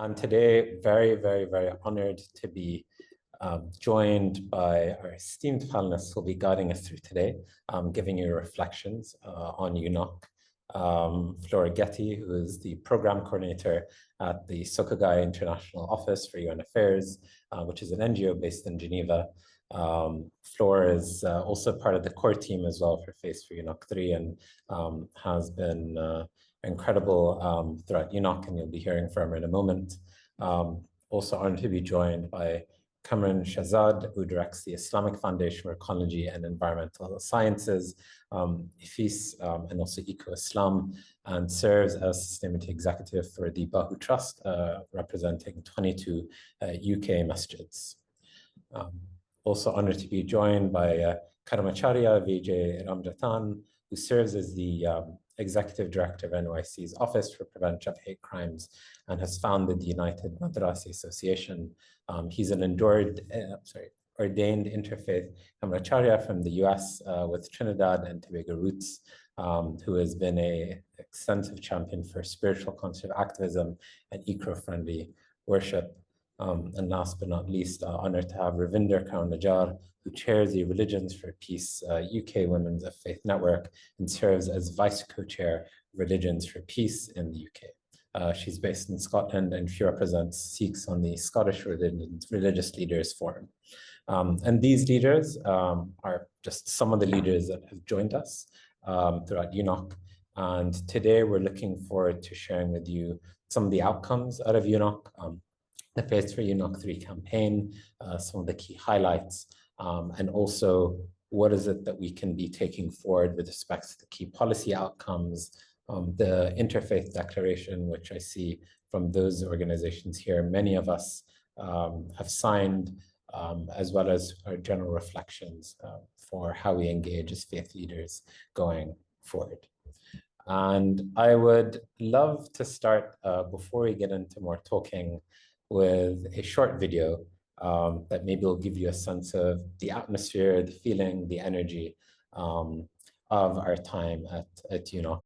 I'm today very honored to be joined by our esteemed panelists who will be guiding us through today, giving you reflections on UNOC. Flora Getty, who is the program coordinator at the Sokogai International Office for UN Affairs, which is an NGO based in Geneva. Flora is also part of the core team as well for Face for UNOC3 and has been incredible throughout UNOC, and you'll be hearing from her in a moment. Also honored to be joined by Kamran Shahzad, who directs the Islamic Foundation for Ecology and Environmental Sciences, IFIS, and also Eco-Islam, and serves as Sustainability Executive for the Bahu Trust, representing 22 UK masjids. Also honored to be joined by Karamacharya Vijay Ramjatan, who serves as the Executive Director of NYC's Office for Prevention of Hate Crimes and has founded the United Madrasi Association. He's an ordained interfaith Karamacharya from the US with Trinidad and Tobago roots, who has been an extensive champion for spiritual conservative activism and eco-friendly worship. And last but not least, honored to have Ravinder Kaur Najjar, who chairs the Religions for Peace UK Women's of Faith Network and serves as vice co-chair Religions for Peace in the UK. She's based in Scotland and she represents Sikhs on the Scottish Religious Leaders Forum. And these leaders are just some of the leaders that have joined us throughout UNOC. And today we're looking forward to sharing with you some of the outcomes out of UNOC, the Face for UNOC3 campaign, some of the key highlights, and also what is it that we can be taking forward with respect to the key policy outcomes, the Interfaith Declaration, which I see from those organizations here, many of us have signed, as well as our general reflections for how we engage as faith leaders going forward. And I would love to start, before we get into more talking, with a short video that maybe will give you a sense of the atmosphere, the feeling, the energy of our time at UNOC.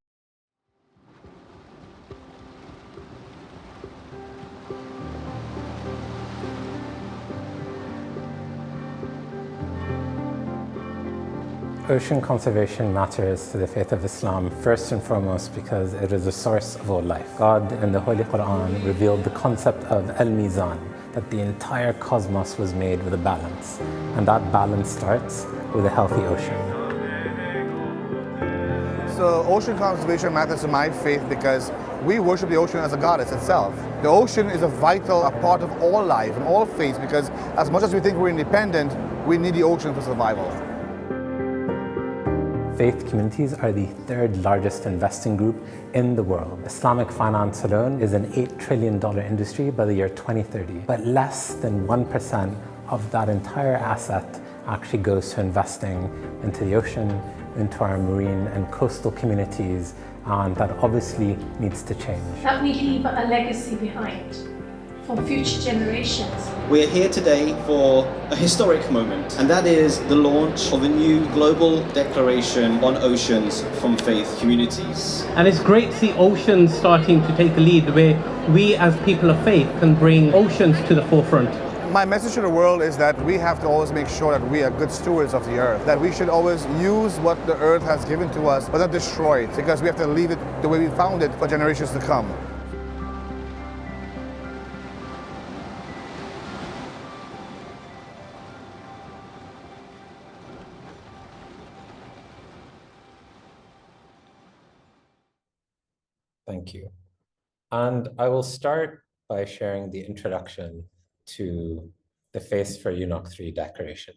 Ocean conservation matters to the faith of Islam first and foremost because it is the source of all life. God in the Holy Quran revealed the concept of al-mizan, that the entire cosmos was made with a balance, and that balance starts with a healthy ocean. So ocean conservation matters to my faith because we worship the ocean as a goddess itself. The ocean is a vital part of all life and all faiths because as much as we think we're independent, we need the ocean for survival. Faith communities are the third largest investing group in the world. Islamic finance alone is an $8 trillion industry by the year 2030, but less than 1% of that entire asset actually goes to investing into the ocean, into our marine and coastal communities, and that obviously needs to change. That we leave a legacy behind for future generations. We're here today for a historic moment, and that is the launch of a new global declaration on oceans from faith communities. And it's great to see oceans starting to take a lead where we as people of faith can bring oceans to the forefront. My message to the world is that we have to always make sure that we are good stewards of the earth, that we should always use what the earth has given to us, but not destroy it, because we have to leave it the way we found it for generations to come. Thank you. And I will start by sharing the introduction to the Face for UNOC3 Declaration.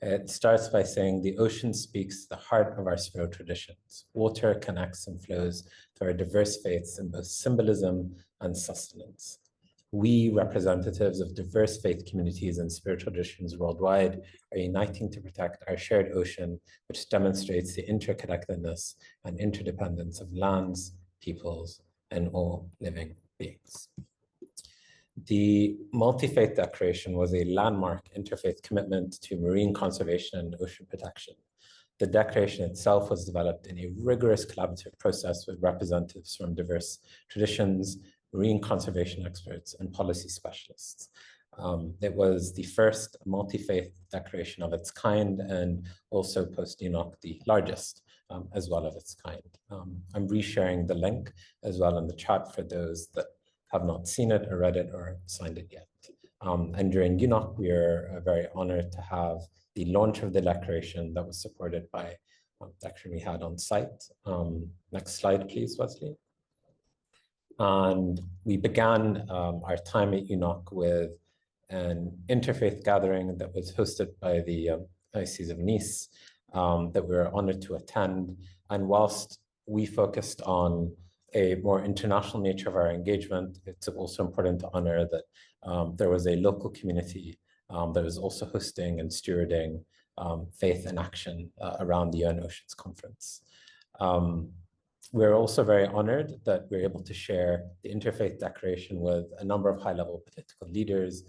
It starts by saying the ocean speaks the heart of our spiritual traditions. Water connects and flows through our diverse faiths in both symbolism and sustenance. We, representatives of diverse faith communities and spiritual traditions worldwide, are uniting to protect our shared ocean, which demonstrates the interconnectedness and interdependence of lands, peoples, and all living beings. The Multi-Faith Declaration was a landmark interfaith commitment to marine conservation and ocean protection. The declaration itself was developed in a rigorous collaborative process with representatives from diverse traditions, marine conservation experts, and policy specialists. It was the first multi-faith declaration of its kind, and also post-UNOC the largest as well of its kind. I'm resharing the link as well in the chat for those that have not seen it or read it or signed it yet. And during UNOC, we are very honored to have the launch of the declaration that was supported by the action we had on site. Next slide, please, Wesley. And we began our time at UNOC with an interfaith gathering that was hosted by the Diocese of Nice that we were honored to attend. And whilst we focused on a more international nature of our engagement, it's also important to honor that there was a local community that was also hosting and stewarding faith and action around the UN Oceans Conference. We're also very honored that we're able to share the Interfaith Declaration with a number of high-level political leaders,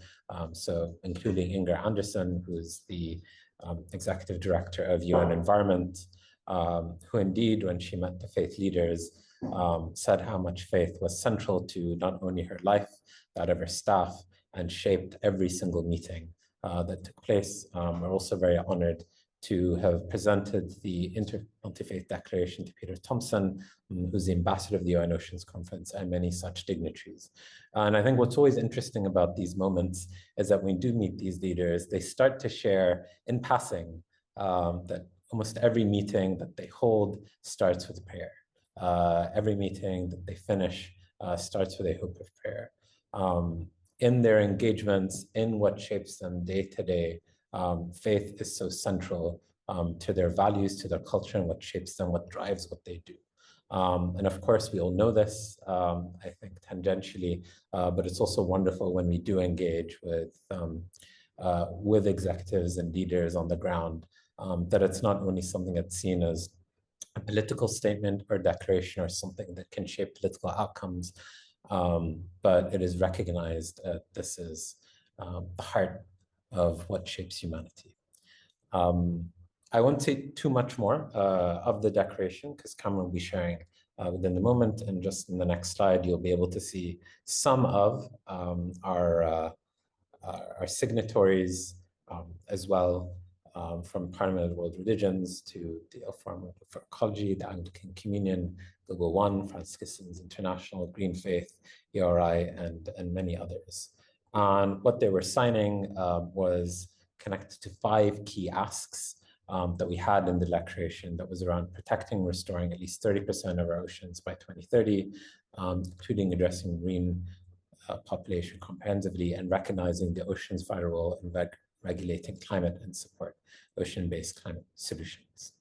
so including Inger Andersen, who is the Executive Director of UN Environment, who indeed, when she met the faith leaders, said how much faith was central to not only her life, that of her staff, and shaped every single meeting that took place. We're also very honored to have presented the Inter-Multi-Faith Declaration to Peter Thompson, who's the ambassador of the UN Oceans Conference, and many such dignitaries. And I think what's always interesting about these moments is that when we do meet these leaders, they start to share in passing that almost every meeting that they hold starts with prayer. Every meeting that they finish starts with a hope of prayer. In their engagements, in what shapes them day to day, faith is so central to their values, to their culture, and what shapes them, what drives what they do. And of course, we all know this, I think tangentially, but it's also wonderful when we do engage with executives and leaders on the ground, that it's not only something that's seen as a political statement or declaration or something that can shape political outcomes, but it is recognized that this is the heart of what shapes humanity. I won't say too much more of the declaration because Cameron will be sharing within the moment, and just in the next slide, you'll be able to see some of our signatories as well, from Parliament of World Religions to the Forum for Ecology, the Anglican Communion, Global One, Franciscans International, Green Faith, ERI, and many others. And what they were signing was connected to 5 key asks that we had in the declaration that was around protecting, restoring at least 30% of our oceans by 2030, including addressing marine population comprehensively and recognizing the ocean's vital role in regulating climate and support ocean-based climate solutions.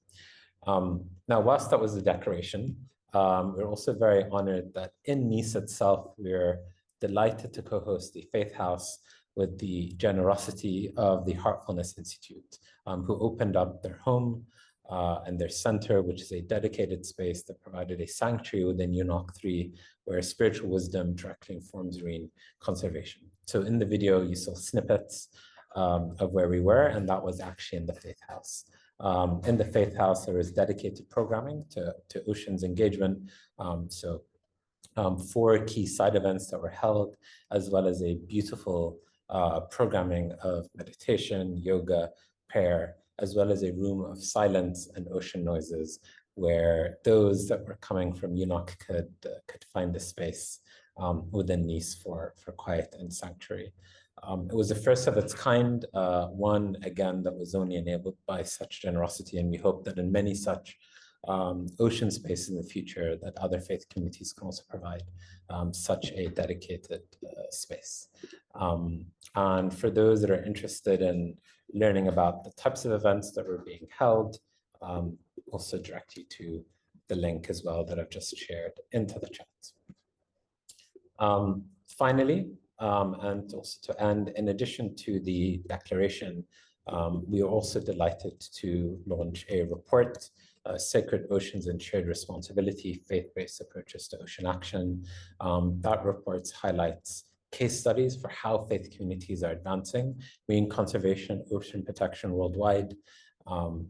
Now, whilst that was the declaration, we're also very honored that in Nice itself, we're delighted to co-host the Faith House with the generosity of the Heartfulness Institute, who opened up their home and their center, which is a dedicated space that provided a sanctuary within UNOC3, where spiritual wisdom directly informs marine conservation. So in the video, you saw snippets of where we were, and that was actually in the Faith House. In the Faith House, there is dedicated programming to oceans engagement. 4 key side events that were held, as well as a beautiful programming of meditation, yoga, prayer, as well as a room of silence and ocean noises, where those that were coming from UNOC could find a space within Nice for quiet and sanctuary. It was the first of its kind, one, again, that was only enabled by such generosity, and we hope that in many such ocean spaces in the future, that other faith communities can also provide such a dedicated space. And for those that are interested in learning about the types of events that were being held, also direct you to the link as well that I've just shared into the chat. Finally, and also to end, in addition to the declaration, we are also delighted to launch a report, Sacred Oceans and Shared Responsibility, Faith-Based Approaches to Ocean Action. That report highlights case studies for how faith communities are advancing marine conservation, ocean protection worldwide,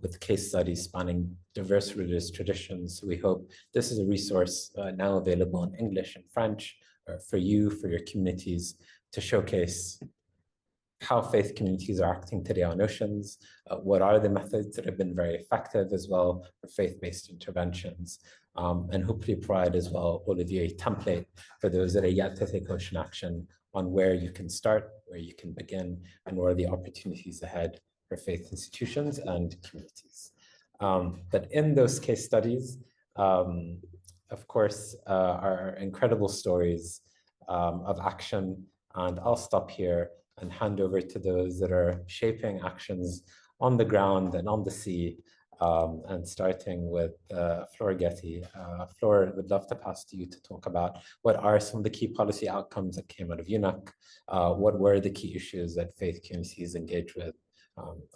with case studies spanning diverse religious traditions. We hope this is a resource now available in English and French, for you, for your communities, to showcase how faith communities are acting today on oceans, what are the methods that have been very effective as well for faith-based interventions, and hopefully provide as well all of you a template for those that are yet to take ocean action on where you can start, where you can begin, and where are the opportunities ahead for faith institutions and communities. But in those case studies, of course, are incredible stories of action, and I'll stop here and hand over to those that are shaping actions on the ground and on the sea, and starting with Flora Getty. Flora, would love to pass to you to talk about what are some of the key policy outcomes that came out of UNOC, what were the key issues that faith communities engaged with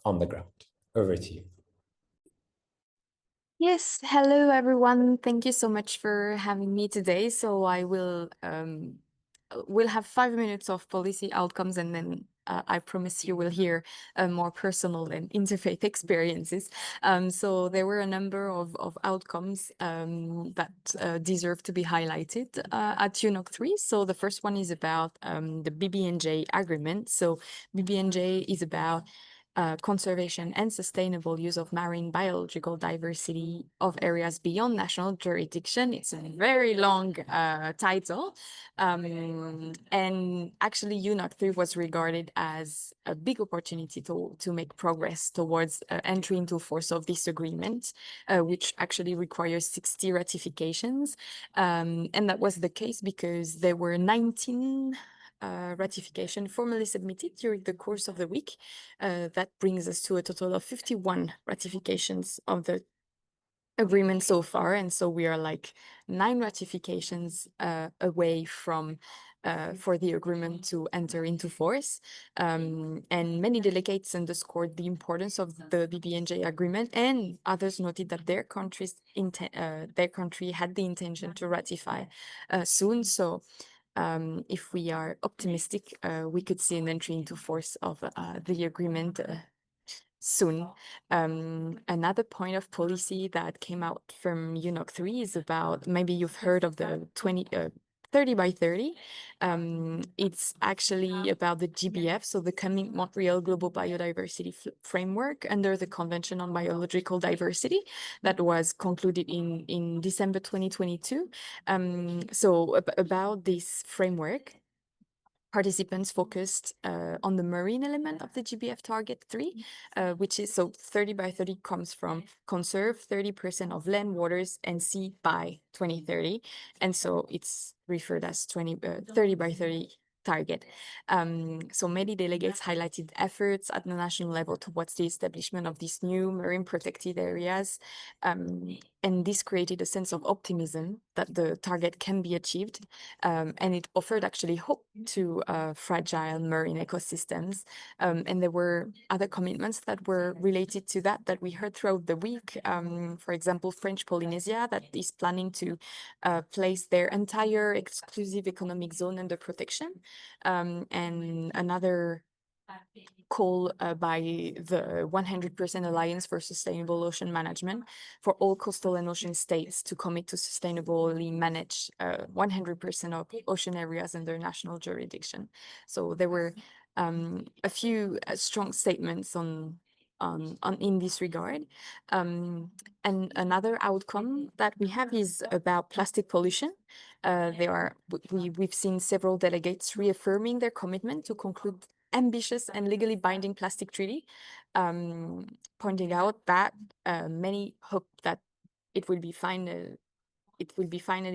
on the ground. Over to you. Yes, hello everyone. Thank you so much for having me today. So I will we'll have 5 minutes of policy outcomes, and then I promise you will hear more personal and interfaith experiences. So there were a number of outcomes that deserve to be highlighted at UNOC3. So the first one is about the BBNJ agreement. So BBNJ is about conservation and sustainable use of marine biological diversity of areas beyond national jurisdiction. It's a very long title. And actually, UNOC3 was regarded as a big opportunity to make progress towards entry into force of this agreement, which actually requires 60 ratifications. And that was the case because there were 19 ratification formally submitted during the course of the week. That brings us to a total of 51 ratifications of the agreement so far. And so we are like 9 ratifications away from for the agreement to enter into force. And many delegates underscored the importance of the BBNJ agreement, and others noted that their country had the intention to ratify soon. So if we are optimistic, we could see an entry into force of the agreement soon. Another point of policy that came out from UNOC3 is about, maybe you've heard of the 30 by 30. It's actually about the GBF, so the coming Montreal Global Biodiversity Framework under the Convention on Biological Diversity that was concluded in December 2022. So about this framework, participants focused on the marine element of the GBF Target 3, which is, so 30 by 30 comes from conserve 30% of land, waters, and sea by 2030. And so it's referred as 30 by 30 target. So many delegates highlighted efforts at the national level towards the establishment of these new marine protected areas. And this created a sense of optimism that the target can be achieved. And it offered actually hope to fragile marine ecosystems. And there were other commitments that were related to that we heard throughout the week. For example, French Polynesia that is planning to place their entire exclusive economic zone under protection. And another call by the 100% Alliance for Sustainable Ocean Management for all coastal and ocean states to commit to sustainably manage 100% of ocean areas under national jurisdiction. So there were a few strong statements in this regard. And another outcome that we have is about plastic pollution. We've seen several delegates reaffirming their commitment to conclude ambitious and legally binding plastic treaty, pointing out that many hope that it will be finally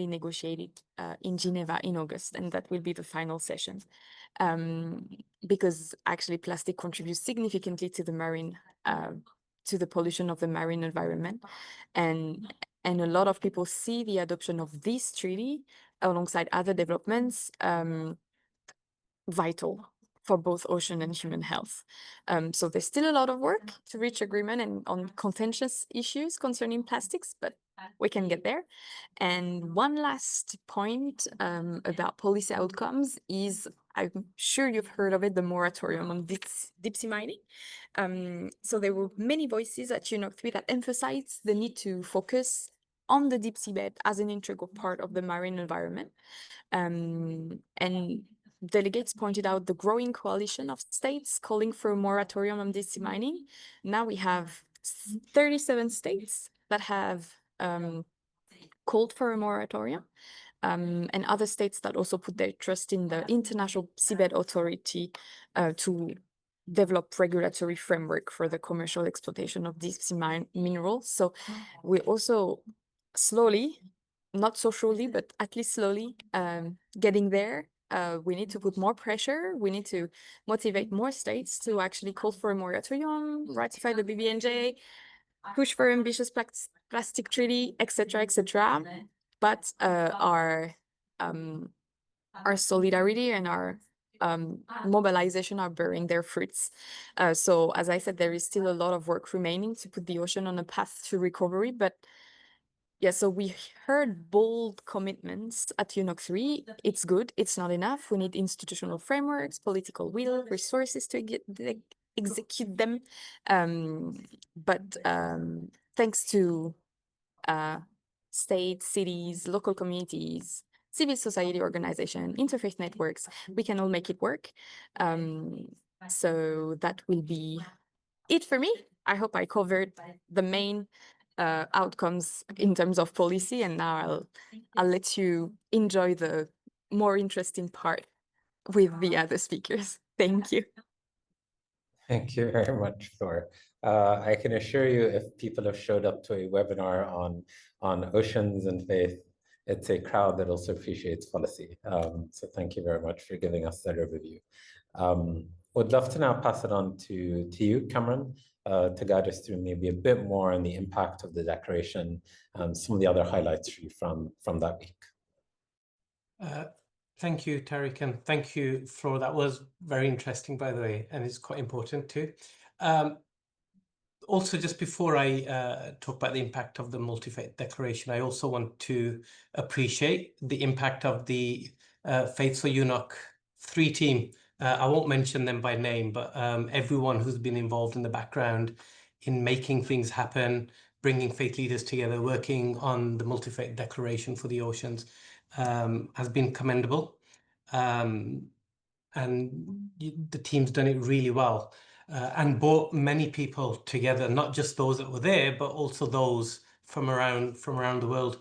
negotiated in Geneva in August, and that will be the final session. Because actually plastic contributes significantly to the marine, to the pollution of the marine environment. And a lot of people see the adoption of this treaty alongside other developments vital for both ocean and human health. So there's still a lot of work to reach agreement and on contentious issues concerning plastics, but we can get there. And one last point about policy outcomes is, I'm sure you've heard of it, the moratorium on deep sea mining. So there were many voices at UNOC3 that emphasized the need to focus on the deep seabed as an integral part of the marine environment. And delegates pointed out the growing coalition of states calling for a moratorium on deep sea mining. Now we have 37 states that have called for a moratorium, and other states that also put their trust in the International Seabed Authority to develop regulatory framework for the commercial exploitation of deep sea minerals. So we're also slowly, not so surely, but at least slowly getting there. We need to put more pressure. We need to motivate more states to actually call for a moratorium, ratify the BBNJ, push for ambitious plastic treaty, etc., etc. But our solidarity and our mobilization are bearing their fruits. So as I said, there is still a lot of work remaining to put the ocean on a path to recovery. But yeah, so we heard bold commitments at UNOC3. It's good, it's not enough. We need institutional frameworks, political will, resources to execute them. But thanks to states, cities, local communities, civil society organization, interfaith networks, we can all make it work. So that will be it for me. I hope I covered the main outcomes in terms of policy, and now I'll let you enjoy the more interesting part with the other speakers. Thank you. Thank you very much, Flor. I can assure you, if people have showed up to a webinar on oceans and faith, it's a crowd that also appreciates policy. So thank you very much for giving us that overview. Would love to now pass it on to you, Cameron, to guide us through maybe a bit more on the impact of the declaration and some of the other highlights for you from that week. Thank you, Tariq, and thank you, Flor. That was very interesting, by the way, and it's quite important too. Also, just before I talk about the impact of the Multi-Faith Declaration, I also want to appreciate the impact of the Faith for UNOC3 team. I won't mention them by name, but everyone who's been involved in the background in making things happen, bringing faith leaders together, working on the Multi-Faith Declaration for the oceans has been commendable. And the team's done it really well. And brought many people together, not just those that were there, but also those from around the world.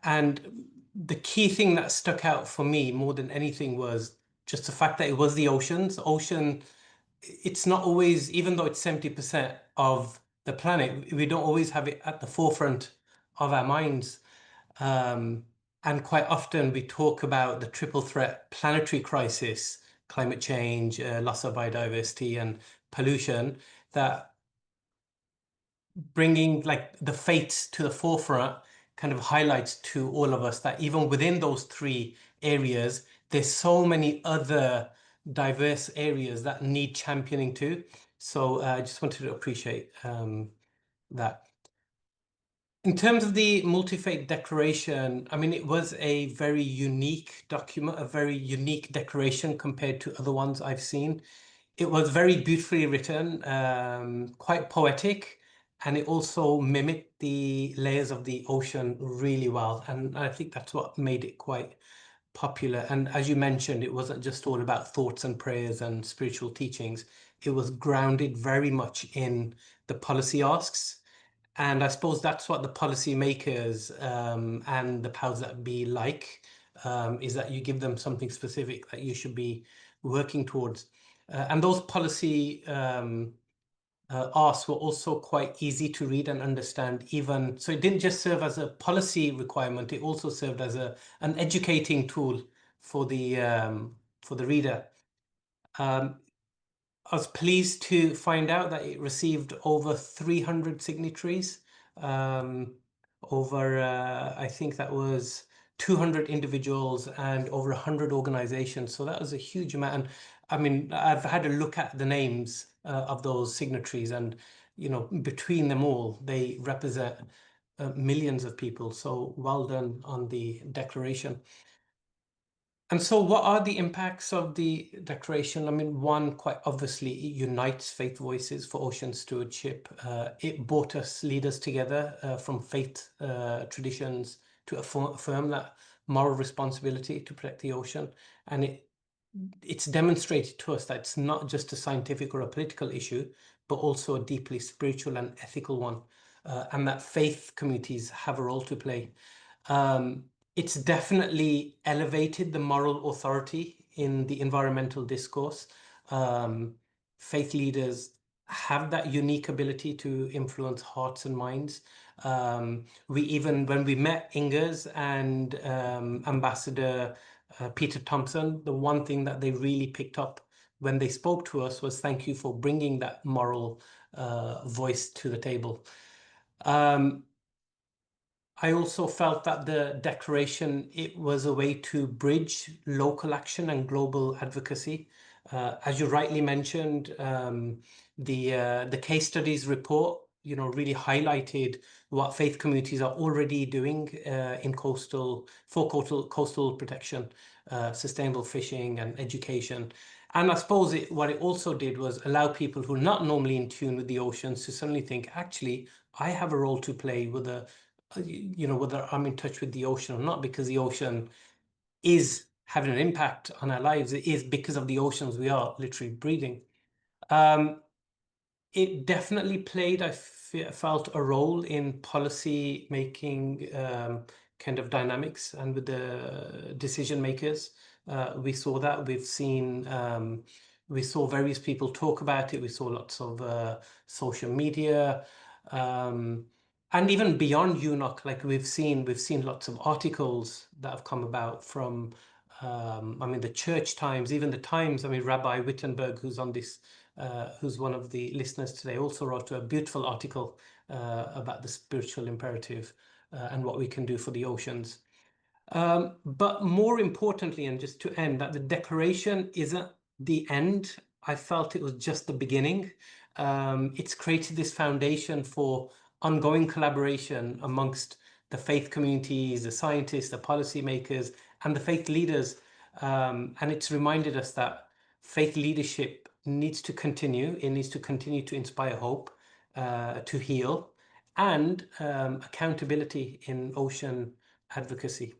And the key thing that stuck out for me more than anything was just the fact that it was the oceans. Ocean, it's not always, even though it's 70% of the planet, we don't always have it at the forefront of our minds. And quite often we talk about the triple threat planetary crisis, climate change, loss of biodiversity, and pollution, that bringing like the faith to the forefront kind of highlights to all of us that even within those three areas, there's so many other diverse areas that need championing too. So I just wanted to appreciate that. In terms of the Multi-Faith Declaration, I mean, it was a very unique document, a very unique declaration compared to other ones I've seen. It was very beautifully written, quite poetic, and it also mimicked the layers of the ocean really well. And I think that's what made it quite popular. And as you mentioned, it wasn't just all about thoughts and prayers and spiritual teachings. It was grounded very much in the policy asks. And I suppose that's what the policymakers and the powers that be like, is that you give them something specific that you should be working towards. And those policy asks were also quite easy to read and understand even. So it didn't just serve as a policy requirement, it also served as an educating tool for the reader. I was pleased to find out that it received over 300 signatories, over, I think that was 200 individuals and over 100 organizations. So that was a huge amount. And I mean, I've had a look at the names of those signatories, and, you know, between them all, they represent millions of people. So well done on the declaration. And so what are the impacts of the declaration? I mean, one, quite obviously, it unites faith voices for ocean stewardship. It brought us leaders together from faith traditions to affirm that moral responsibility to protect the ocean. And it's demonstrated to us that it's not just a scientific or a political issue, but also a deeply spiritual and ethical one, and that faith communities have a role to play. It's definitely elevated the moral authority in the environmental discourse. Faith leaders have that unique ability to influence hearts and minds. We even, when we met Ingers and Ambassador Peter Thompson, the one thing that they really picked up when they spoke to us was thank you for bringing that moral voice to the table. I also felt that the declaration, it was a way to bridge local action and global advocacy. As you rightly mentioned, the case studies report, really highlighted what faith communities are already doing in coastal protection, sustainable fishing and education. And I suppose what it also did was allow people who are not normally in tune with the oceans to suddenly think, actually, I have a role to play with whether I'm in touch with the ocean or not, because the ocean is having an impact on our lives. It is because of the oceans we are literally breathing. It definitely played, I felt, a role in policy making kind of dynamics and with the decision makers. We saw that. We saw various people talk about it. We saw lots of social media. And even beyond UNOC, like we've seen lots of articles that have come about from, the Church Times, even the Times. Rabbi Wittenberg, who's on this, who's one of the listeners today, also wrote a beautiful article about the spiritual imperative and what we can do for the oceans. But more importantly, and just to end, that the declaration isn't the end. I felt it was just the beginning. It's created this foundation for ongoing collaboration amongst the faith communities, the scientists, the policymakers, and the faith leaders. And it's reminded us that faith leadership needs to continue. It needs to continue to inspire hope, to heal, and accountability in ocean advocacy.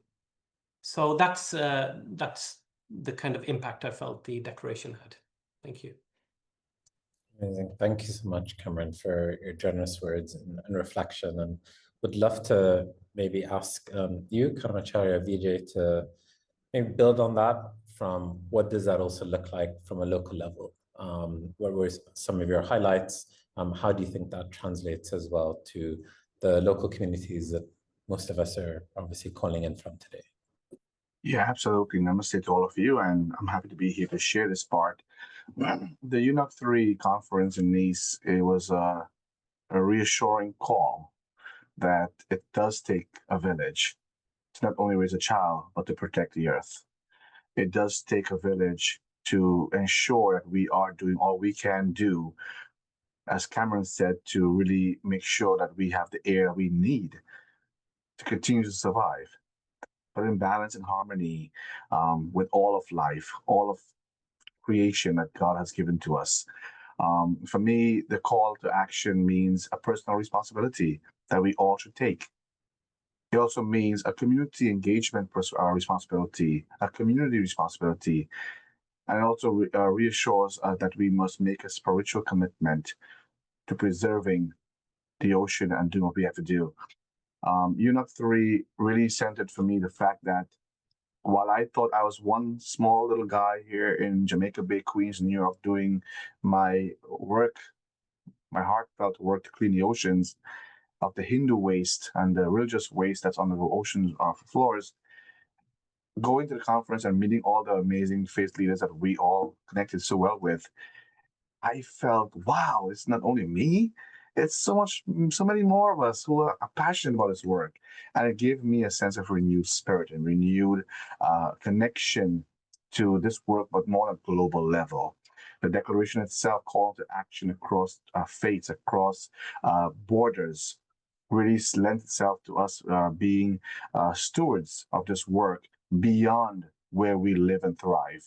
So that's the kind of impact I felt the declaration had. Thank you. Amazing. Thank you so much, Cameron, for your generous words and reflection. And would love to maybe ask you, Karmacharya Vijay, to maybe build on that from what does that also look like from a local level? What were some of your highlights? How do you think that translates as well to the local communities that most of us are obviously calling in from today? Yeah, absolutely. Namaste to all of you, and I'm happy to be here to share this part. The UNOC3 conference in Nice, it was a reassuring call that it does take a village to not only raise a child, but to protect the earth. It does take a village to ensure that we are doing all we can do, as Cameron said, to really make sure that we have the air we need to continue to survive, but in balance and harmony with all of life, all of creation that God has given to us. For me, the call to action means a personal responsibility that we all should take. It also means a community engagement responsibility, a community responsibility, and it also reassures that we must make a spiritual commitment to preserving the ocean and doing what we have to do. UNOC3 really centered for me the fact that while I thought I was one small little guy here in Jamaica Bay, Queens, New York, doing my work, my heartfelt work to clean the oceans of the Hindu waste and the religious waste that's on the ocean floors, going to the conference and meeting all the amazing faith leaders that we all connected so well with, I felt, wow, it's not only me, it's so many more of us who are passionate about this work. And it gave me a sense of renewed spirit and renewed connection to this work, but more on a global level. The declaration itself called to action across faiths, across borders, really lent itself to us being stewards of this work beyond where we live and thrive.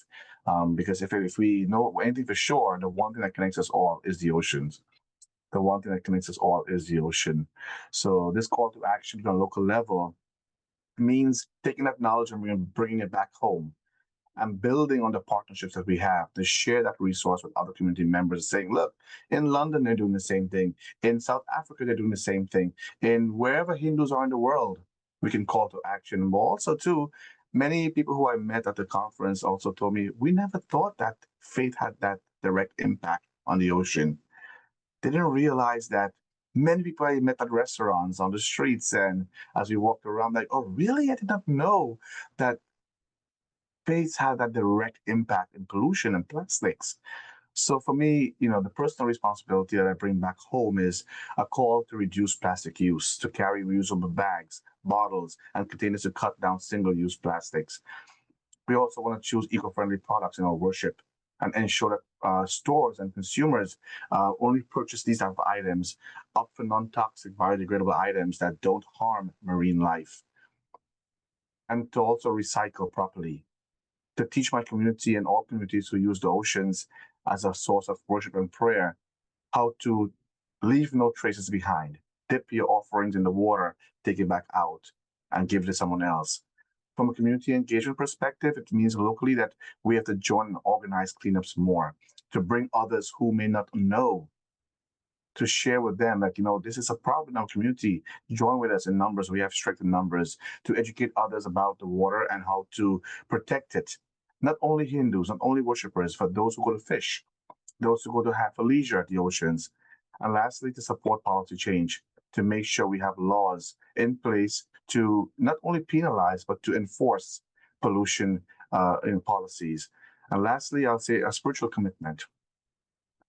Because if we know anything for sure, the one thing that connects us all is the oceans. The one thing that connects us all is the ocean. So this call to action on a local level means taking that knowledge and bringing it back home and building on the partnerships that we have to share that resource with other community members, saying, look, in London, they're doing the same thing. In South Africa, they're doing the same thing. In wherever Hindus are in the world, we can call to action. But also, too, many people who I met at the conference also told me, we never thought that faith had that direct impact on the ocean. They didn't realize that many people I met at restaurants, on the streets, and as we walked around, like, oh, really? I did not know that faith had that direct impact in pollution and plastics. So for me, the personal responsibility that I bring back home is a call to reduce plastic use, to carry reusable bags, bottles, and containers to cut down single-use plastics. We also want to choose eco-friendly products in our worship and ensure that stores and consumers only purchase these type of items, opt for non-toxic, biodegradable items that don't harm marine life, and to also recycle properly. To teach my community and all communities who use the oceans as a source of worship and prayer, how to leave no traces behind. Dip your offerings in the water, take it back out, and give it to someone else. From a community engagement perspective, it means locally that we have to join and organize cleanups more, to bring others who may not know, to share with them that, this is a problem in our community. Join with us in numbers. We have strict numbers to educate others about the water and how to protect it. Not only Hindus, not only worshippers, but those who go to fish, those who go to have a leisure at the oceans. And lastly, to support policy change, to make sure we have laws in place to not only penalize, but to enforce pollution in policies. And lastly, I'll say a spiritual commitment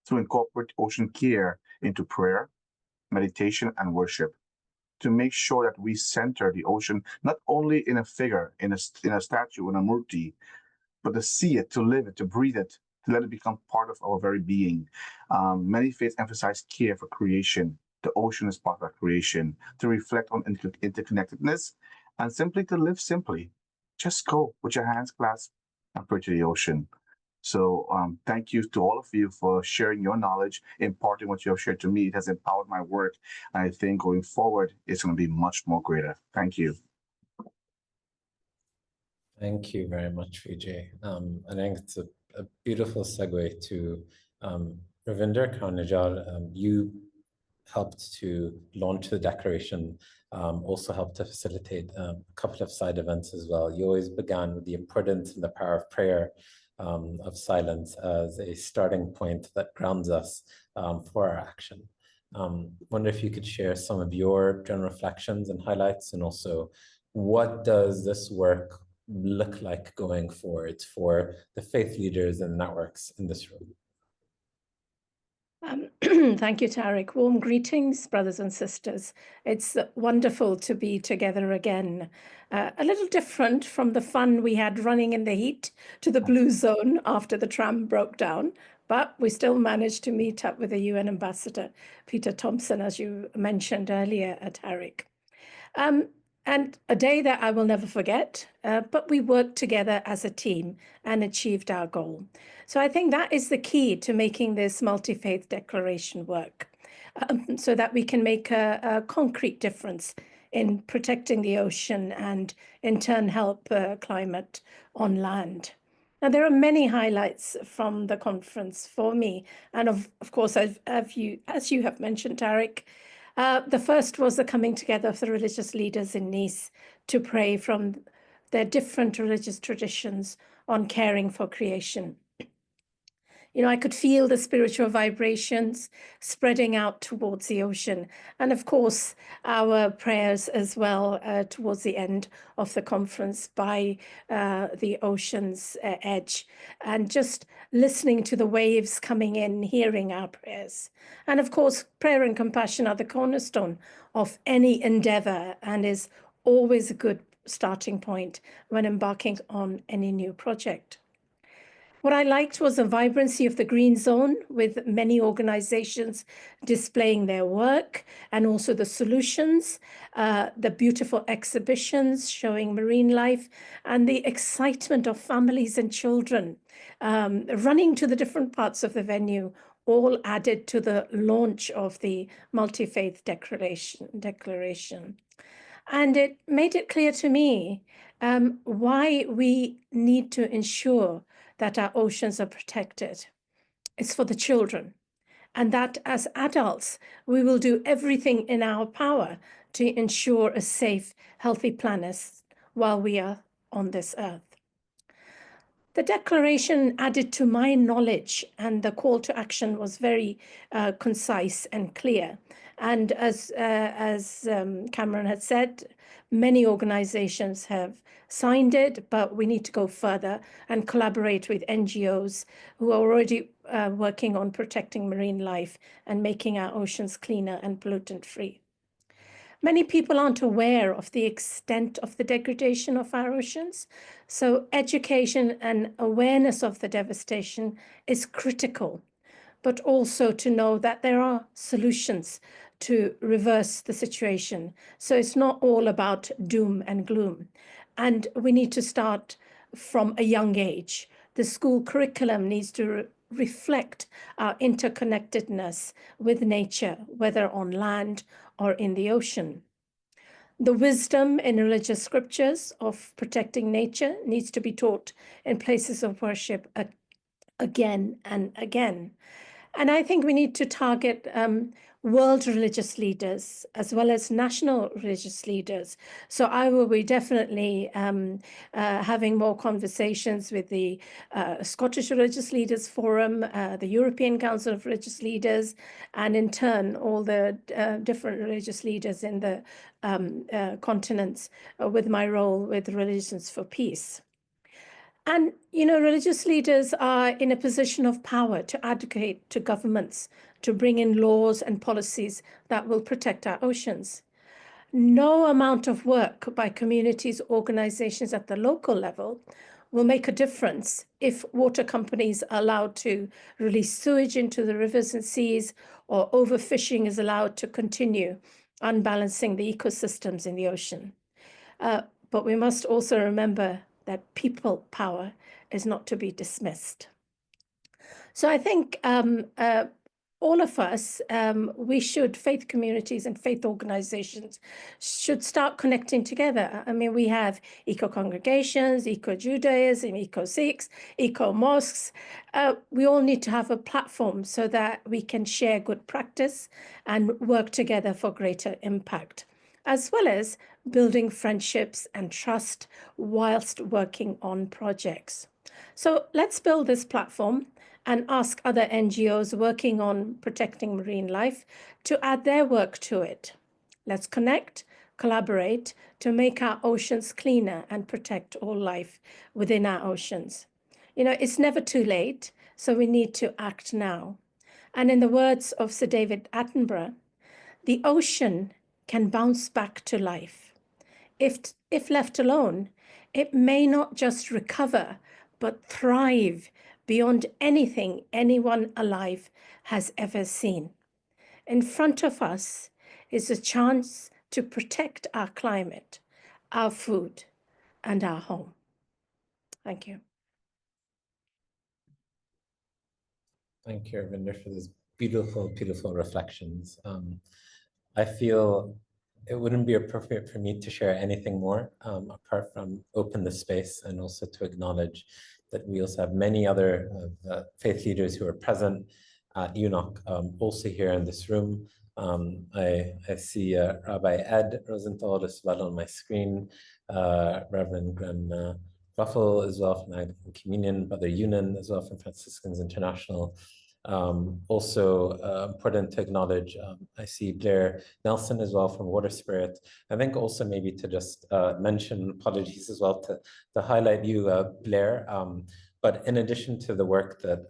to incorporate ocean care into prayer, meditation, and worship, to make sure that we center the ocean not only in a figure, in a statue, in a murti, but to see it, to live it, to breathe it, to let it become part of our very being. Many faiths emphasize care for creation. The ocean is part of that creation, to reflect on interconnectedness, and simply to live simply. Just go with your hands clasped and pray to the ocean. So thank you to all of you for sharing your knowledge, imparting what you have shared to me. It has empowered my work. And I think going forward, it's going to be much more greater. Thank you. Thank you very much, Vijay. I think it's a beautiful segue to Ravinder Kaur-Nijjar. You helped to launch the declaration, also helped to facilitate a couple of side events as well. You always began with the importance and the power of prayer, of silence as a starting point that grounds us for our action. Wonder if you could share some of your general reflections and highlights, and also what does this work look like going forward for the faith leaders and networks in this room? Thank you, Tariq. Warm greetings, brothers and sisters. It's wonderful to be together again. A little different from the fun we had running in the heat to the blue zone after the tram broke down, but we still managed to meet up with the UN Ambassador, Peter Thompson, as you mentioned earlier, Tariq. And a day that I will never forget, but we worked together as a team and achieved our goal. So I think that is the key to making this multi-faith declaration work, so that we can make a concrete difference in protecting the ocean and in turn help climate on land. Now, there are many highlights from the conference for me. And of course, as you have mentioned, Tariq, the first was the coming together of the religious leaders in Nice to pray from their different religious traditions on caring for creation. I could feel the spiritual vibrations spreading out towards the ocean. And of course, our prayers as well towards the end of the conference by the ocean's edge, and just listening to the waves coming in, hearing our prayers. And of course, prayer and compassion are the cornerstone of any endeavor and is always a good starting point when embarking on any new project. What I liked was the vibrancy of the green zone, with many organizations displaying their work and also the solutions, the beautiful exhibitions showing marine life, and the excitement of families and children running to the different parts of the venue, all added to the launch of the Multi-Faith Declaration. And it made it clear to me why we need to ensure that our oceans are protected. It's for the children. And that as adults, we will do everything in our power to ensure a safe, healthy planet while we are on this earth. The declaration added to my knowledge, and the call to action was very concise and clear. And as Cameron had said, many organizations have signed it, but we need to go further and collaborate with NGOs who are already working on protecting marine life and making our oceans cleaner and pollutant-free. Many people aren't aware of the extent of the degradation of our oceans, so education and awareness of the devastation is critical, but also to know that there are solutions to reverse the situation. So it's not all about doom and gloom. And we need to start from a young age. The school curriculum needs to reflect our interconnectedness with nature, whether on land or in the ocean. The wisdom in religious scriptures of protecting nature needs to be taught in places of worship again and again. And I think we need to target world religious leaders as well as national religious leaders. So I will be definitely having more conversations with the Scottish Religious Leaders Forum, the European Council of Religious Leaders, and in turn, all the different religious leaders in the continents with my role with Religions for Peace. And, you know, religious leaders are in a position of power to advocate to governments to bring in laws and policies that will protect our oceans. No amount of work by communities, organizations at the local level will make a difference if water companies are allowed to release sewage into the rivers and seas, or overfishing is allowed to continue, unbalancing the ecosystems in the ocean. But we must also remember that people power is not to be dismissed. So I think all of us, we should, faith communities and faith organizations should start connecting together. I mean, we have eco-congregations, eco-Judaism, eco-Sikhs, eco-mosques. We all need to have a platform so that we can share good practice and work together for greater impact, as well as building friendships and trust whilst working on projects. So let's build this platform and ask other NGOs working on protecting marine life to add their work to it. Let's connect, collaborate to make our oceans cleaner and protect all life within our oceans. You know, it's never too late, so we need to act now. And in the words of Sir David Attenborough, the ocean can bounce back to life. If left alone, it may not just recover, but thrive beyond anything anyone alive has ever seen. In front of us is a chance to protect our climate, our food, and our home. Thank you. Thank you, Ravinder, for those beautiful, beautiful reflections. I feel it wouldn't be appropriate for me to share anything more apart from open the space and also to acknowledge that we also have many other faith leaders who are present at UNOC, also here in this room. I see Rabbi Ed Rosenthal as well on my screen, Reverend Glenn Ruffle as well from Anglican Communion, Brother Yunan as well from Franciscans International. Also important to acknowledge, I see Blair Nelson as well from Water Spirit. I think also maybe to just mention, apologies as well to highlight you, Blair, but in addition to the work that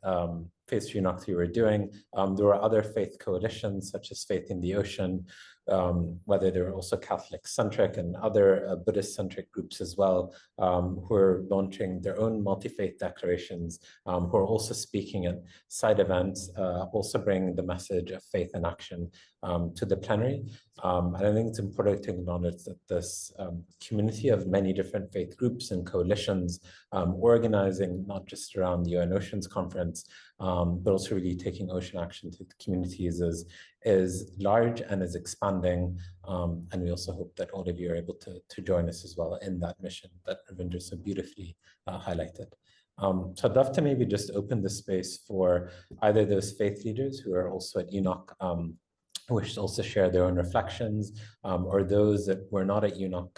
Faith UNOC3 were doing, there were other faith coalitions such as Faith in the Ocean, whether they're also Catholic-centric and other Buddhist-centric groups as well, who are launching their own multi-faith declarations, who are also speaking at side events, also bring the message of faith in action to the plenary. And I think it's important to acknowledge that this community of many different faith groups and coalitions organizing not just around the UN Oceans Conference, but also really taking ocean action to the communities is large and is expanding. And we also hope that all of you are able to join us as well in that mission that Ravinder so beautifully highlighted. So I'd love to maybe just open the space for either those faith leaders who are also at UNOC, who wish to also share their own reflections, or those that were not at UNOC,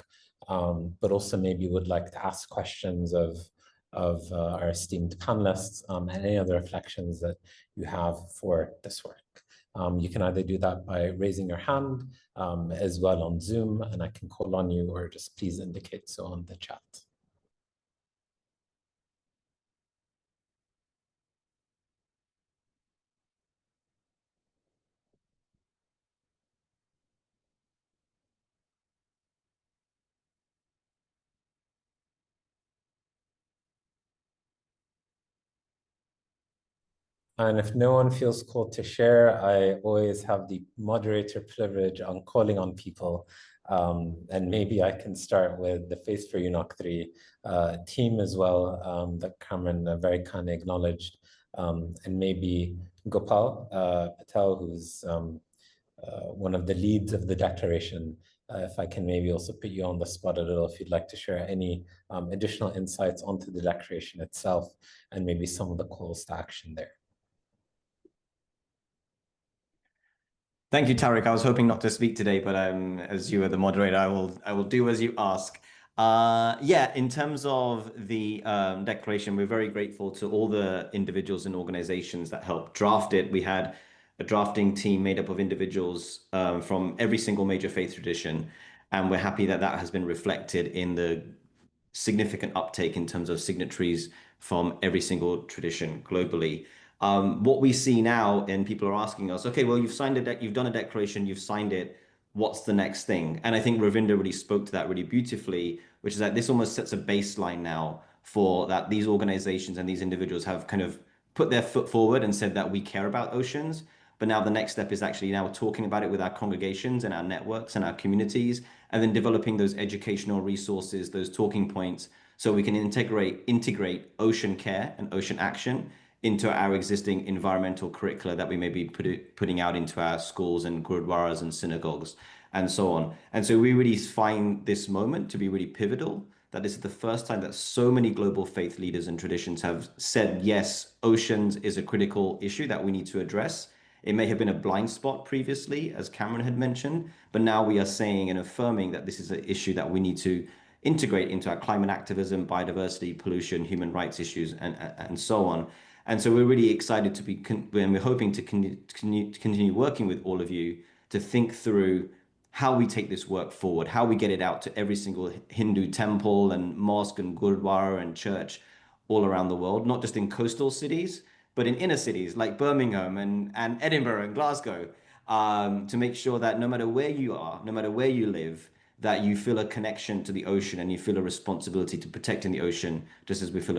but also maybe would like to ask questions of our esteemed panelists, and any other reflections that you have for this work. You can either do that by raising your hand as well on Zoom, and I can call on you, or just please indicate so on the chat. And if no one feels called to share, I always have the moderator privilege on calling on people. And maybe I can start with the Faith for UNOC3 team as well, that Cameron very kindly acknowledged. And maybe Gopal Patel, who's one of the leads of the declaration, if I can maybe also put you on the spot a little, if you'd like to share any additional insights onto the declaration itself, and maybe some of the calls to action there. Thank you, Tariq. I was hoping not to speak today, but as you are the moderator, I will do as you ask. Yeah, in terms of the declaration, we're very grateful to all the individuals and organizations that helped draft it. We had a drafting team made up of individuals from every single major faith tradition, and we're happy that that has been reflected in the significant uptake in terms of signatories from every single tradition globally. What we see now, and people are asking us, okay, well, you've signed you've done a declaration, you've signed it. What's the next thing? And I think Ravinder really spoke to that really beautifully, which is that this almost sets a baseline now for that these organizations and these individuals have kind of put their foot forward and said that we care about oceans. But now the next step is actually now talking about it with our congregations and our networks and our communities, and then developing those educational resources, those talking points, so we can integrate ocean care and ocean action into our existing environmental curricula that we may be putting out into our schools and gurdwaras and synagogues and so on. And so we really find this moment to be really pivotal, that this is the first time that so many global faith leaders and traditions have said, yes, oceans is a critical issue that we need to address. It may have been a blind spot previously, as Cameron had mentioned, but now we are saying and affirming that this is an issue that we need to integrate into our climate activism, biodiversity, pollution, human rights issues, and so on. And so we're really excited to be, and we're hoping to continue working with all of you to think through how we take this work forward, how we get it out to every single Hindu temple and mosque and gurdwara and church all around the world, not just in coastal cities, but in inner cities like Birmingham and Edinburgh and Glasgow, to make sure that no matter where you are, no matter where you live, that you feel a connection to the ocean and you feel a responsibility to protecting the ocean, just as we feel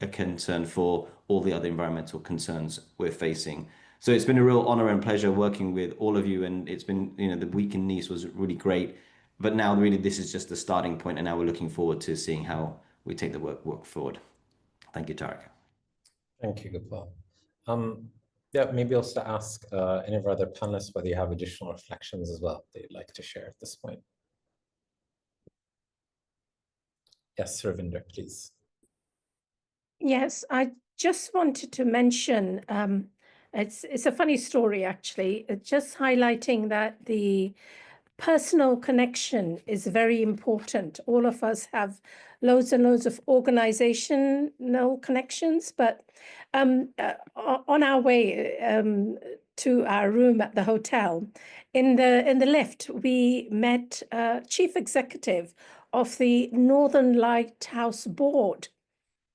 a concern for all the other environmental concerns we're facing. So it's been a real honor and pleasure working with all of you, and it's been, the week in Nice was really great, but now really this is just the starting point, and now we're looking forward to seeing how we take the work forward. Thank you, Tariq. Thank you, Gopal. Yeah, maybe also ask any of our other panelists whether you have additional reflections as well that you'd like to share at this point. Yes, Ravinder, please. Yes, I just wanted to mention, it's a funny story actually, just highlighting that the personal connection is very important. All of us have loads and loads of organizational connections, but on our way to our room at the hotel, in the lift, we met chief executive of the Northern Lighthouse Board.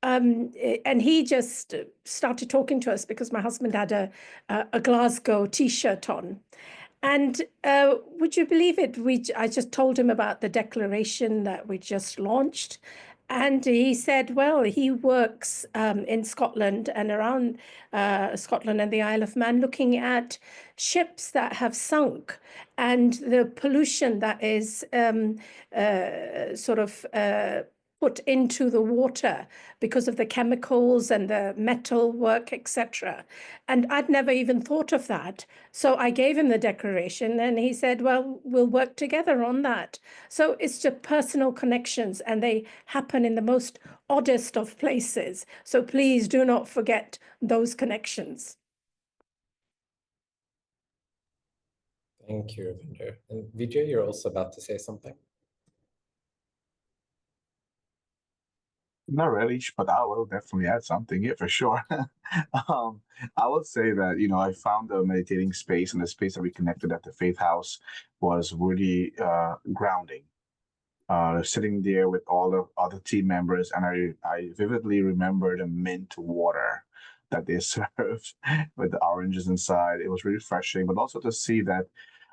And he just started talking to us because my husband had a Glasgow T-shirt on. And would you believe it? I just told him about the declaration that we just launched. And he said, well, he works in Scotland and around Scotland and the Isle of Man, looking at ships that have sunk and the pollution that is put into the water because of the chemicals and the metal work, etc. And I'd never even thought of that. So I gave him the declaration and he said, well, we'll work together on that. So it's just personal connections and they happen in the most oddest of places. So please do not forget those connections. Thank you, Ravinder. And Vijay, you're also about to say something. Not really, but I will definitely add something here for sure. I would say that, I found the meditating space and the space that we connected at the Faith House was really grounding. Sitting there with all the other team members, and I vividly remember the mint water that they served with the oranges inside. It was really refreshing, but also to see that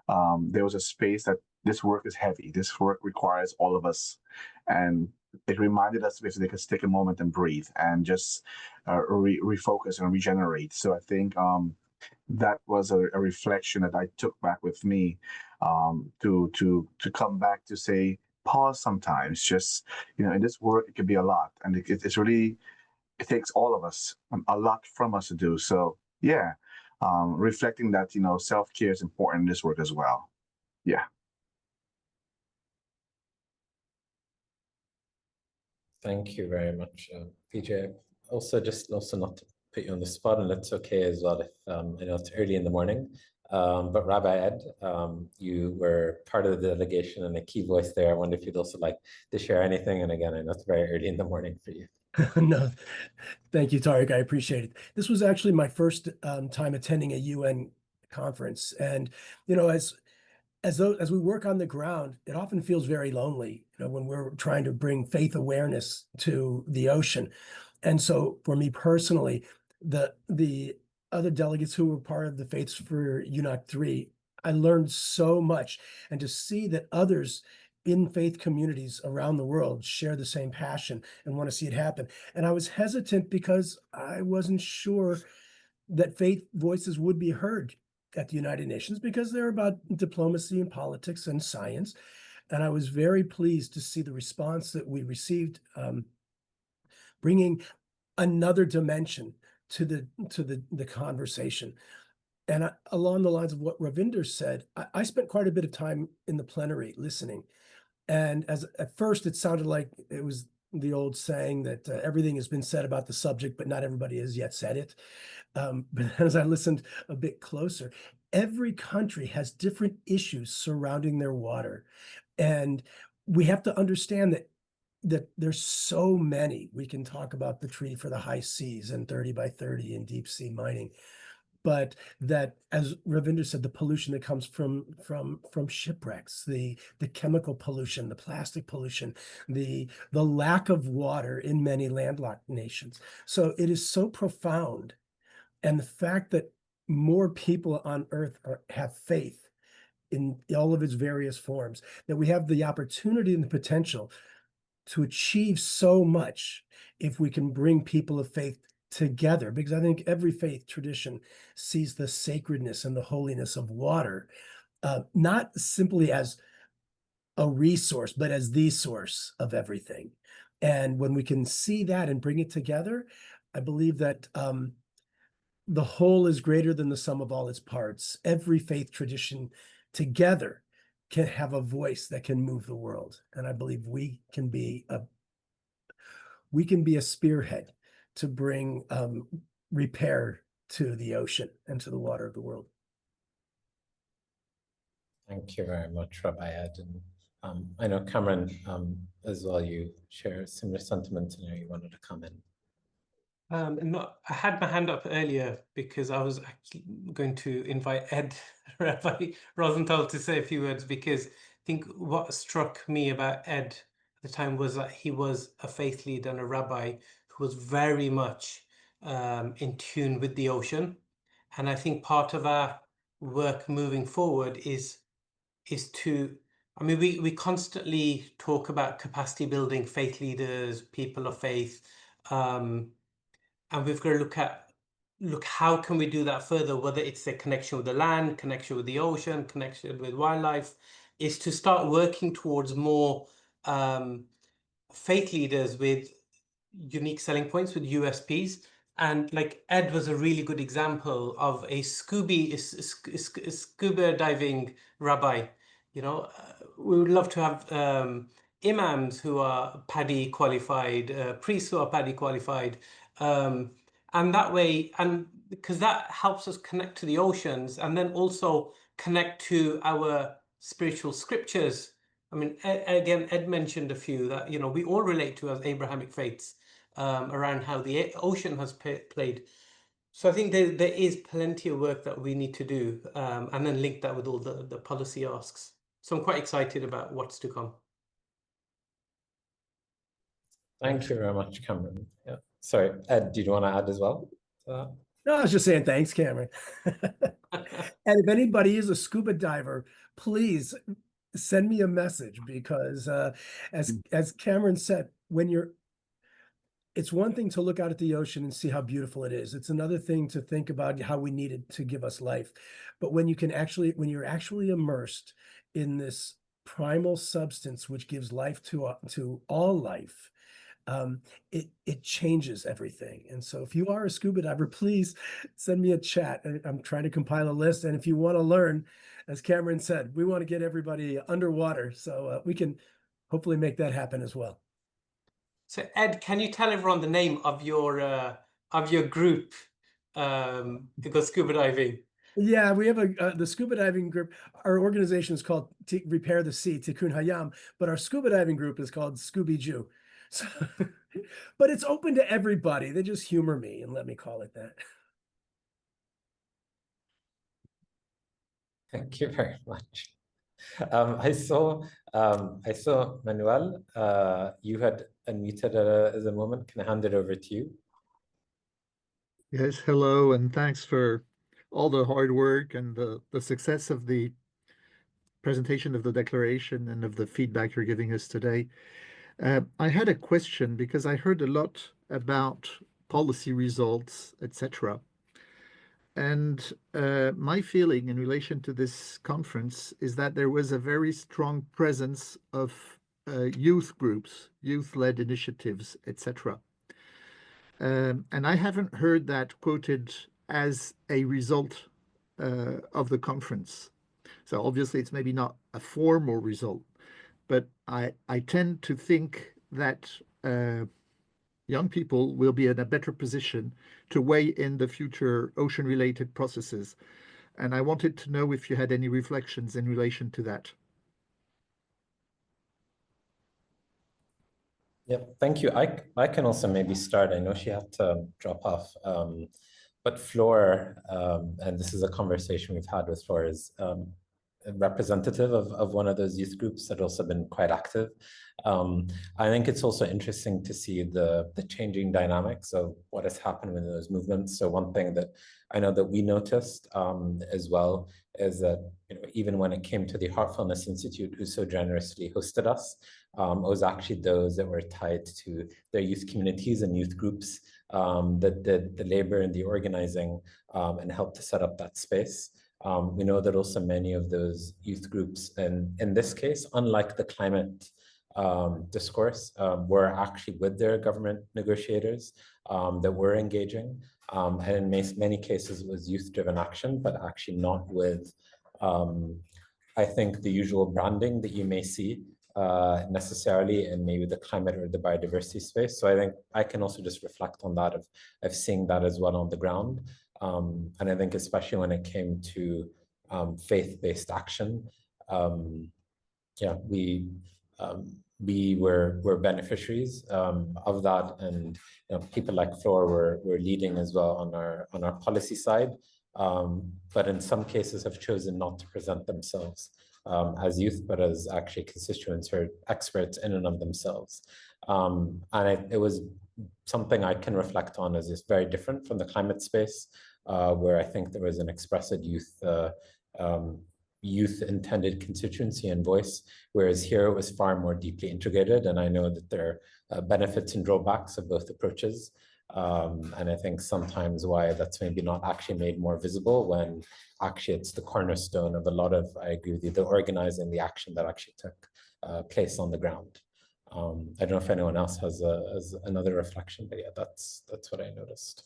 there was a space that this work is heavy. This work requires all of us. And it reminded us basically they could take a moment and breathe and just refocus and regenerate. So I think that was a reflection that I took back with me to come back to say, pause sometimes. Just, in this work, it could be a lot. And it's really, it takes all of us, a lot from us to do. So yeah, reflecting that, self-care is important in this work as well. Yeah. Thank you very much, Vijay. Also not to put you on the spot, and it's okay as well if I know it's early in the morning. But Rabbi Ed, you were part of the delegation and a key voice there. I wonder if you'd also like to share anything. And again, I know it's very early in the morning for you. No, thank you, Tariq. I appreciate it. This was actually my first time attending a UN conference, and as we work on the ground, it often feels very lonely, when we're trying to bring faith awareness to the ocean. And so for me personally, the other delegates who were part of the Faiths for UNOC3, I learned so much. And to see that others in faith communities around the world share the same passion and want to see it happen. And I was hesitant because I wasn't sure that faith voices would be heard at the United Nations, because they're about diplomacy and politics and science. And I was very pleased to see the response that we received, bringing another dimension to the conversation. And along the lines of what Ravinder said, I spent quite a bit of time in the plenary listening. And at first it sounded like it was the old saying that everything has been said about the subject, but not everybody has yet said it. But as I listened a bit closer, every country has different issues surrounding their water. And we have to understand that there's so many. We can talk about the Treaty for the High Seas and 30 by 30 in deep sea mining. But that, as Ravinder said, the pollution that comes from shipwrecks, the chemical pollution, the plastic pollution, the lack of water in many landlocked nations. So it is so profound. And the fact that more people on Earth have faith in all of its various forms, that we have the opportunity and the potential to achieve so much if we can bring people of faith together, because I think every faith tradition sees the sacredness and the holiness of water, not simply as a resource, but as the source of everything. And when we can see that and bring it together, I believe that the whole is greater than the sum of all its parts. Every faith tradition together can have a voice that can move the world. And I believe we can be a spearhead to bring repair to the ocean and to the water of the world. Thank you very much, Rabbi Ed. And I know Cameron, as well, you share similar sentiments, and you wanted to comment. I had my hand up earlier because I was actually going to invite Ed, Rabbi Rosenthal, to say a few words, because I think what struck me about Ed at the time was that he was a faith leader and a rabbi who was very much in tune with the ocean. And I think part of our work moving forward is to, I mean, we constantly talk about capacity building, faith leaders, people of faith, and we've got to look how can we do that further, whether it's the connection with the land, connection with the ocean, connection with wildlife, is to start working towards more faith leaders with unique selling points, with USPs. And like Ed was a really good example of a scuba diving rabbi. You know, we would love to have imams who are PADI qualified, priests who are PADI qualified, and that way, and because that helps us connect to the oceans, and then also connect to our spiritual scriptures. I mean, again, Ed mentioned a few that, you know, we all relate to as Abrahamic faiths, around how the ocean has played. So I think there is plenty of work that we need to do, and then link that with all the policy asks. So I'm quite excited about what's to come. Thank you very much, Cameron. Yeah. Sorry, Ed, do you want to add as well to that? No, I was just saying thanks, Cameron. And if anybody is a scuba diver, please send me a message, because as Cameron said, it's one thing to look out at the ocean and see how beautiful it is. It's another thing to think about how we need it to give us life. But when you're actually immersed in this primal substance which gives life to all life, it changes everything. And so if you are a scuba diver, please send me a chat. I'm trying to compile a list. And if you want to learn, as Cameron said, we want to get everybody underwater. So we can hopefully make that happen as well. So Ed, can you tell everyone the name of your group, because scuba diving? Yeah, we have the scuba diving group. Our organization is called Repair the Sea, Tikkun Hayam, but our scuba diving group is called Scooby Jew. So, but it's open to everybody. They just humor me and let me call it that. Thank you very much. I saw Manuel, you had unmuted at the moment. Can I hand it over to you? Yes, hello, and thanks for all the hard work and the success of the presentation of the declaration and of the feedback you're giving us today. I had a question because I heard a lot about policy results, etc. And my feeling in relation to this conference is that there was a very strong presence of youth groups, youth-led initiatives, etc. And I haven't heard that quoted as a result of the conference. So obviously it's maybe not a formal result, but I tend to think that young people will be in a better position to weigh in the future ocean-related processes. And I wanted to know if you had any reflections in relation to that. Yep, thank you. I can also maybe start. I know she had to drop off, but Flor, and this is a conversation we've had with Flor, is representative of one of those youth groups that also been quite active. I think it's also interesting to see the changing dynamics of what has happened in those movements. So one thing that I know that we noticed as well is that, you know, even when it came to the Heartfulness Institute, who so generously hosted us, it was actually those that were tied to their youth communities and youth groups that did the labor and the organizing and helped to set up that space. We know that also many of those youth groups, and in this case, unlike the climate discourse, were actually with their government negotiators that were engaging. And in many cases, it was youth-driven action, but actually not with, I think, the usual branding that you may see necessarily in maybe the climate or the biodiversity space. So I think I can also just reflect on that of seeing that as well on the ground. And I think especially when it came to faith-based action, yeah, we were beneficiaries of that, and you know, people like Flor were leading as well on our policy side, but in some cases have chosen not to present themselves as youth, but as actually constituents or experts in and of themselves. And it was something I can reflect on as is very different from the climate space, where I think there was an expressive youth intended constituency and voice, whereas here it was far more deeply integrated. And I know that there are benefits and drawbacks of both approaches. And I think sometimes why that's maybe not actually made more visible when actually it's the cornerstone of a lot of, I agree with you, the organizing, the action that actually took place on the ground. I don't know if anyone else has another reflection, but yeah, that's what I noticed.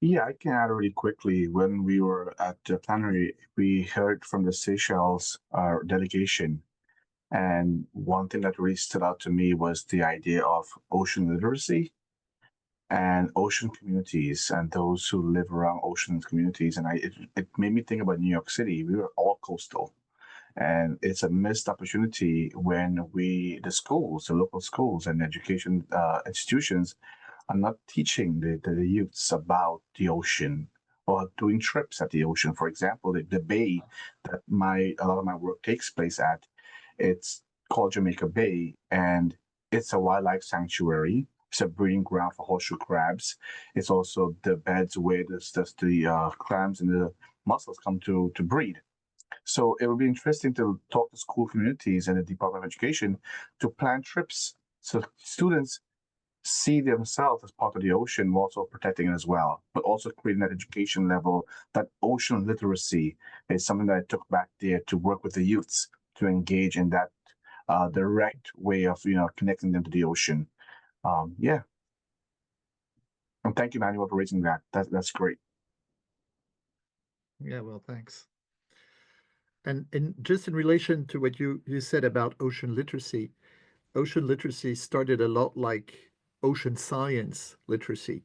Yeah, I can add really quickly. When we were at the plenary, we heard from the Seychelles delegation. And one thing that really stood out to me was the idea of ocean literacy and ocean communities and those who live around ocean communities. And it made me think about New York City. We were all coastal. And it's a missed opportunity when the schools, the local schools and education institutions are not teaching the youths about the ocean or doing trips at the ocean. For example, the bay that a lot of my work takes place at, it's called Jamaica Bay, and it's a wildlife sanctuary. It's a breeding ground for horseshoe crabs. It's also the beds where the clams and the mussels come to breed. So it would be interesting to talk to school communities and the Department of Education to plan trips so students see themselves as part of the ocean, also protecting it as well, but also creating that education level, that ocean literacy is something that I took back there to work with the youths to engage in that direct way of connecting them to the ocean. Yeah. And thank you, Manuel, for raising that. That's great. Yeah, well, thanks. And just in relation to what you said about ocean literacy started a lot like ocean science literacy,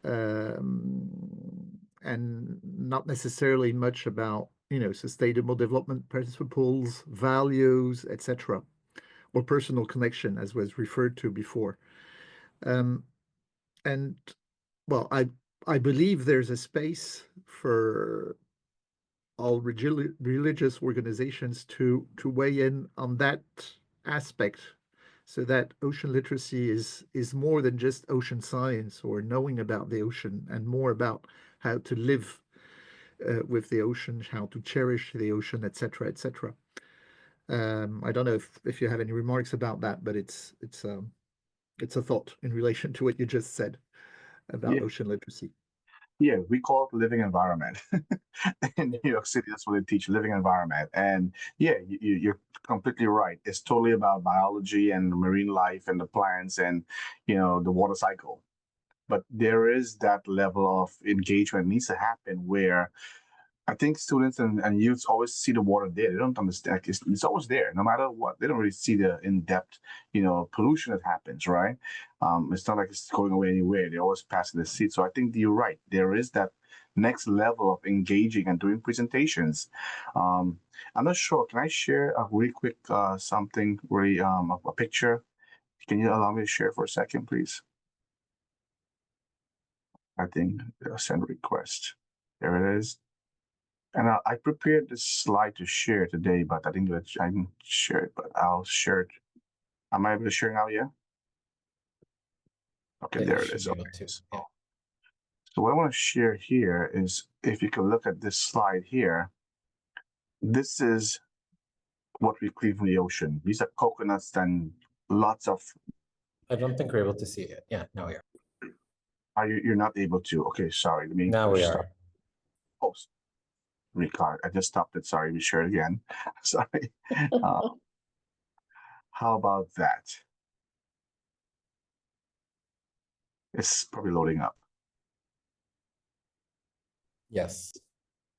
and not necessarily much about sustainable development principles, values, etc., or personal connection, as was referred to before. And well, I believe there's a space for all religious organizations to weigh in on that aspect, so that ocean literacy is more than just ocean science or knowing about the ocean, and more about how to live with the ocean, how to cherish the ocean, etc., etc. I don't know if you have any remarks about that, but it's a thought in relation to what you just said about ocean literacy. Yeah, we call it living environment. In New York City, that's what they teach, living environment. And yeah, you're completely right. It's totally about biology and marine life and the plants and, the water cycle. But there is that level of engagement needs to happen where I think students and youths always see the water there. They don't understand. It's always there, no matter what. They don't really see the in-depth, pollution that happens, right? It's not like it's going away anywhere. They always pass in the seat. So I think you're right. There is that next level of engaging and doing presentations. I'm not sure. Can I share a really quick something, really a picture? Can you allow me to share for a second, please? I think send request. There it is. And I prepared this slide to share today, but I think that I didn't share it, but I'll share it. Am I able to share now? Yeah. Okay, Yeah, there you it should is. be able Okay. to. Yeah. So what I want to share here is, if you can look at this slide here, this is what we clean from the ocean. These are coconuts and lots of. I don't think we're able to see it. Yeah, now we are. You're not able to? Okay, sorry. Let me Now we stop. are. Oh, record. I just stopped it. Sorry, we share it again. Sorry. How about that? It's probably loading up. Yes.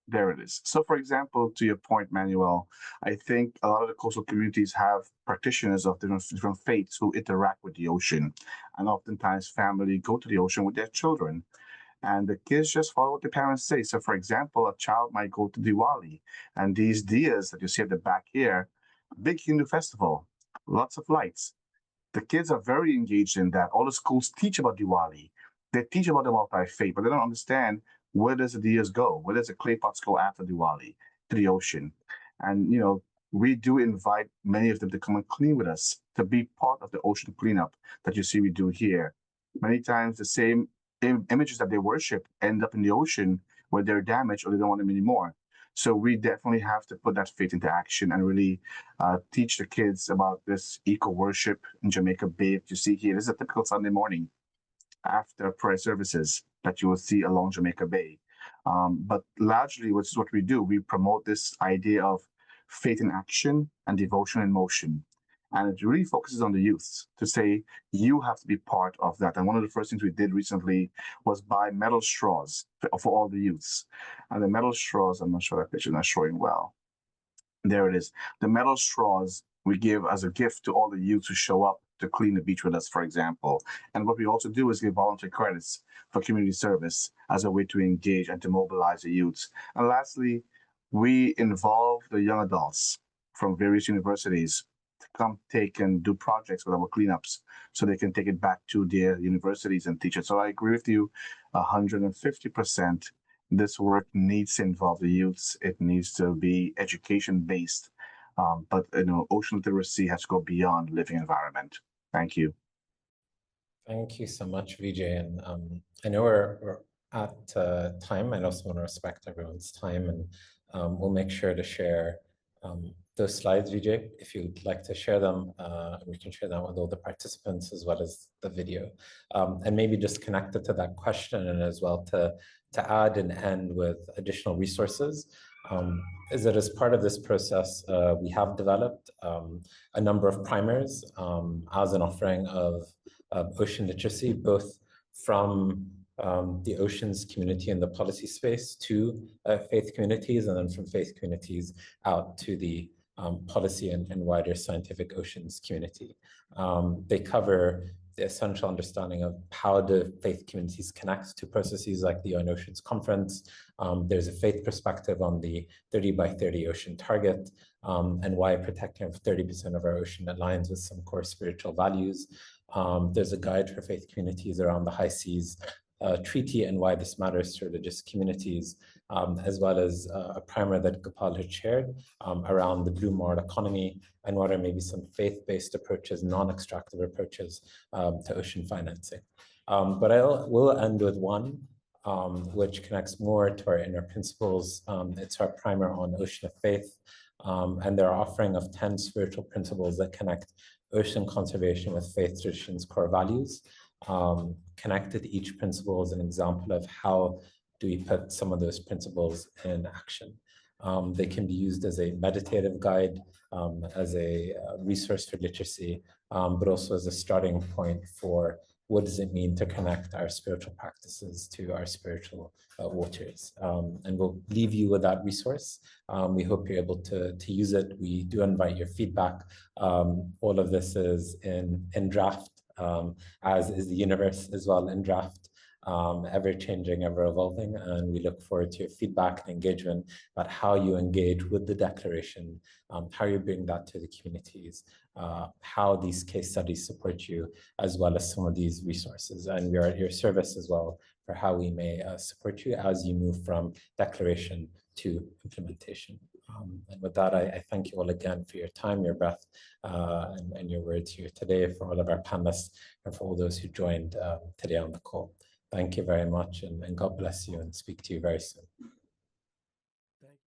There it is. So, for example, to your point, Manuel, I think a lot of the coastal communities have practitioners of different faiths who interact with the ocean. And oftentimes, family go to the ocean with their children. And the kids just follow what the parents say. So, for example, a child might go to Diwali, and these diyas that you see at the back here, big Hindu festival, lots of lights. The kids are very engaged in that. All the schools teach about Diwali. They teach about the multi-faith, but they don't understand, where does the diyas go? Where does the clay pots go after Diwali? To the ocean. And, we do invite many of them to come and clean with us, to be part of the ocean cleanup that you see we do here. Many times the same images that they worship end up in the ocean where they're damaged or they don't want them anymore. So we definitely have to put that faith into action and really teach the kids about this eco worship in Jamaica Bay that you see here. This is a typical Sunday morning after prayer services that you will see along Jamaica Bay. But largely, which is what we do, we promote this idea of faith in action and devotion in motion. And it really focuses on the youth to say, you have to be part of that. And one of the first things we did recently was buy metal straws for all the youths. And the metal straws, I'm not sure that picture is not showing well. There it is. The metal straws we give as a gift to all the youths who show up to clean the beach with us, for example. And what we also do is give volunteer credits for community service as a way to engage and to mobilize the youths. And lastly, we involve the young adults from various universities to come take and do projects with our cleanups so they can take it back to their universities and teach it. So I agree with you 150%. This work needs to involve the youths. It needs to be education-based. But ocean literacy has to go beyond living environment. Thank you. Thank you so much, Vijay. And I know we're at time. I also want to respect everyone's time, and we'll make sure to share those slides, Vijay. If you'd like to share them, we can share them with all the participants as well as the video. And maybe just connected to that question, and as well to add and end with additional resources. Is that as part of this process, we have developed a number of primers as an offering of ocean literacy, both from the oceans community and the policy space to faith communities, and then from faith communities out to the policy and wider scientific oceans community. They cover the essential understanding of how do faith communities connect to processes like the UN Oceans Conference. There's a faith perspective on the 30 by 30 ocean target, and why protecting 30% of our ocean aligns with some core spiritual values. There's a guide for faith communities around the High Seas Treaty and why this matters to religious communities, as well as a primer that Gopal had shared around the blue moral economy and what are maybe some faith-based approaches, non-extractive approaches to ocean financing. But I will end with one, which connects more to our inner principles. It's our primer on Ocean of Faith, and their offering of 10 spiritual principles that connect ocean conservation with faith traditions' core values. Connected to each principle is an example of how do we put some of those principles in action. They can be used as a meditative guide, as a resource for literacy, but also as a starting point for what does it mean to connect our spiritual practices to our spiritual waters. And we'll leave you with that resource. We hope you're able to use it. We do invite your feedback. All of this is in draft, as is the universe as well in draft, ever changing, ever evolving. And we look forward to your feedback and engagement about how you engage with the declaration, how you bring that to the communities, how these case studies support you, as well as some of these resources. And we are at your service as well for how we may support you as you move from declaration to implementation. And with that, I thank you all again for your time, your breath, and your words here today, for all of our panelists and for all those who joined today on the call. Thank you very much, and God bless you, and speak to you very soon.